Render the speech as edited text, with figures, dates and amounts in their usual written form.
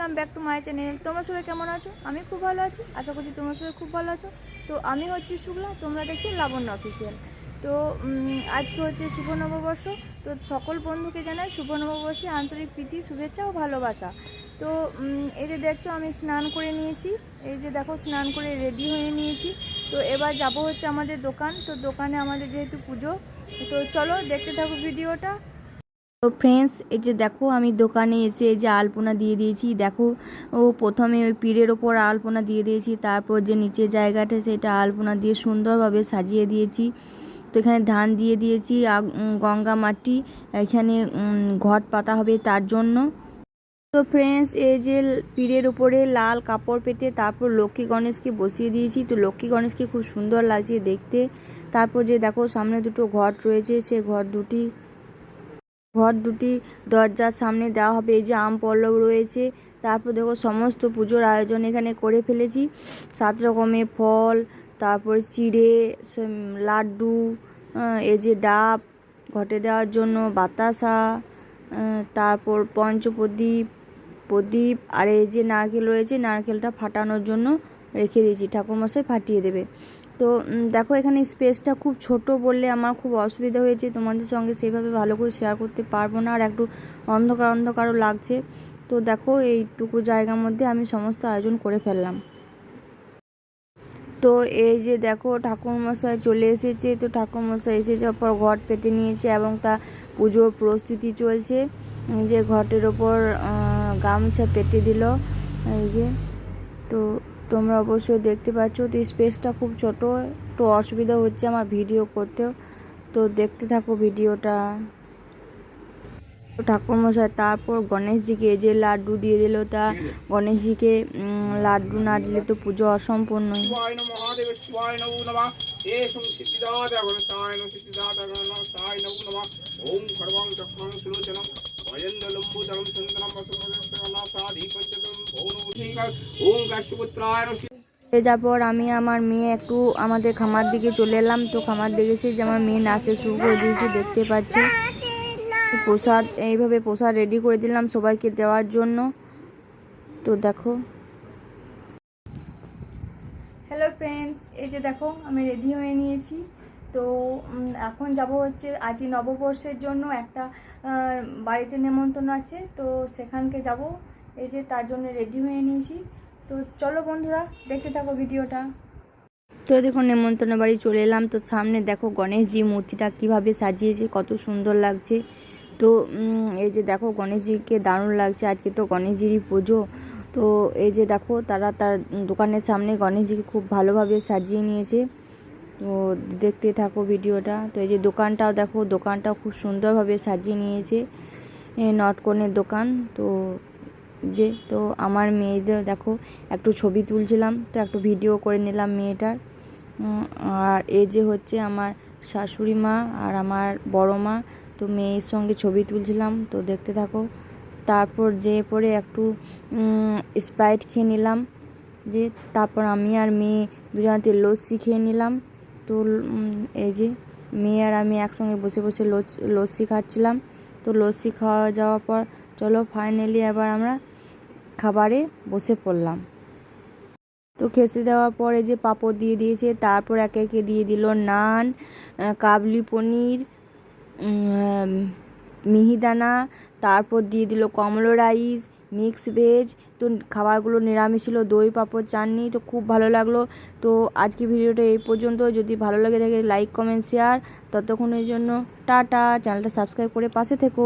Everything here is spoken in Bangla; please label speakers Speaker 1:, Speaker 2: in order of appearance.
Speaker 1: Welcome back to my channel. তোমরা সবাই কেমন আছো? আমি খুব ভালো আছি, আশা করছি তোমরা সবাই খুব ভালো আছো। তো আমি হচ্ছি শুক্লা, তোমরা দেখছো লাবণ্য অফিসিয়াল। তো আজকে হচ্ছে শুভ নববর্ষ। তো সকল বন্ধুকে জানাই শুভ নববর্ষে আন্তরিক প্রীতি, শুভেচ্ছা ও ভালোবাসা। তো এই যে দেখছো আমি স্নান করে নিয়েছি, এই যে দেখো স্নান করে রেডি হয়ে নিয়েছি। তো এবার যাব হচ্ছে আমাদের দোকান। তো দোকানে আমাদের যেহেতু পুজো, তো চলো দেখতে থাকো ভিডিওটা। তো ফ্রেন্ডস, এই যে দেখো আমি দোকানে এসে এই যে আলপনা দিয়ে দিয়েছি। দেখো প্রথমে ওই পীরের ওপর আলপনা দিয়ে দিয়েছি, তারপর যে নিচের জায়গাটা সেটা আলপনা দিয়ে সুন্দরভাবে সাজিয়ে দিয়েছি। তো এখানে ধান দিয়ে দিয়েছি, গঙ্গা মাটি, এখানে ঘট পাতা হবে তার জন্য। তো ফ্রেন্ডস, এই যে পীরের উপরে লাল কাপড় পেতে তারপর লক্ষ্মী গণেশকে বসিয়ে দিয়েছি। তো লক্ষ্মী গণেশকে খুব সুন্দর লাগছে দেখতে। তারপর যে দেখো সামনে দুটো ঘট রয়েছে, সে ঘট দুটি দরজার সামনে দেওয়া হবে। এই যে আম পল্লব রয়েছে। তারপর দেখো সমস্ত পুজোর আয়োজন এখানে করে ফেলেছি। 7 রকমের ফল, তারপর চিড়ে, লাড্ডু, এই যে ডাব ঘটে দেওয়ার জন্য, বাতাসা, তারপর প্রদীপ, আর এই যে নারকেল রয়েছে, নারকেলটা ফাটানোর জন্য রেখে দিয়েছি, ঠাকুরমশাই ফাটিয়ে দেবে। তো দেখো এখানে স্পেসটা খুব ছোট বললে আমার খুব অসুবিধা হয়েছে, তোমাদের সঙ্গে সেইভাবে ভালো করে শেয়ার করতে পারবো না, আর একটু অন্ধকারও লাগছে। তো দেখো এইটুকু জায়গার মধ্যে আমি সমস্ত আয়োজন করে ফেললাম। তো এই যে দেখো ঠাকুরমশাই চলে এসেছে। তো ঠাকুরমশাই এসে যাওয়ার পর ঘট পেতে নিয়েছে এবং তা পুজোর প্রস্তুতি চলছে। যে ঘটের ওপর গামছা পেতে দিল, এই যে। তো তোমরা অবশ্যই দেখতে পাচ্ছ। তো স্পেসটা খুব ছোট, একটু অসুবিধা হচ্ছে আমার ভিডিও করতেও। তো দেখতে থাকো ভিডিওটা। ঠাকুরমশাই তারপর গণেশজিকে এই যে লাড্ডু দিয়ে দিল। তা গণেশজিকে লাড্ডু না দিলে তো পুজো অসম্পূর্ণ। যারপর আমি আমার মেয়ে একটু আমাদের খামার দিকে চলে এলাম। তো খামার দেখেছি যে আমার মেয়ে নাচতে শুরু করে দিয়েছে, দেখতে পাচ্ছ। প্রসাদ এইভাবে প্রসাদ রেডি করে দিলাম সবাইকে দেওয়ার জন্য। তো দেখো, হ্যালো ফ্রেন্ডস, এই যে দেখো আমি রেডি হয়ে নিয়েছি। তো এখন যাব হচ্ছে আজই নববর্ষের জন্য একটা বাড়িতে নেমন্তন্ন আছে, তো সেখানকে যাব। এই যে তার জন্য রেডি হয়ে নিয়েছি। তো চলো বন্ধুরা দেখতে থাকো ভিডিওটা। তো দেখো নেমন্তন্ন বাড়ি চলে এলাম। তো সামনে দেখো গণেশজি মূর্তিটা কিভাবে সাজিয়েছে, কত সুন্দর লাগছে। তো এই যে দেখো গণেশজিকে দারুণ লাগছে, আজকে তো গণেশজিরই পুজো। তো এই যে দেখো তারা তার দোকানের সামনে গণেশজিকে খুব ভালোভাবে সাজিয়ে নিয়েছে। তো দেখতে থাকো ভিডিওটা। তো এই যে দোকানটাও দেখো, দোকানটাও খুব সুন্দরভাবে সাজিয়ে নিয়েছে, নটকনের দোকান। তো আমার মেয়েদের দেখো একটু ছবি তুলছিলাম, তো একটু ভিডিও করে নিলাম মেয়েটার। আর এই যে হচ্ছে আমার শাশুড়ি মা আর আমার বড় মা। তো মেয়ের সঙ্গে ছবি তুলছিলাম, তো দেখতে থাকো। তারপর যেয়ে পরে একটু স্প্রাইট খেয়ে নিলাম। যে তারপর আমি আর মেয়ে দুজনাতে লস্যি খেয়ে নিলাম। তো এই যে মেয়ে আর আমি একসঙ্গে বসে বসে লস্যি খাচ্ছিলাম। তো লস্যি খাওয়া যাওয়ার পর চলো ফাইনালি এবার আমরা খাবারে বসে পড়লাম। তো খেতে যাওয়ার পরে যে পাঁপড় দিয়ে দিয়েছে, তারপর একে একে দিয়ে দিল নান, কাবলি পনির, মিহিদানা, তারপর দিয়ে দিল কমলো রাইস, মিক্স ভেজ। তো খাবারগুলো নিরামিষ ছিল, দই পাঁপড় চাটনি। তো খুব ভালো লাগলো। তো আজকে ভিডিওটা এই পর্যন্ত। যদি ভালো লাগে থাকে লাইক কমেন্ট শেয়ার। ততক্ষণের জন্য টাটা। চ্যানেলটা সাবস্ক্রাইব করে পাশে থেকো।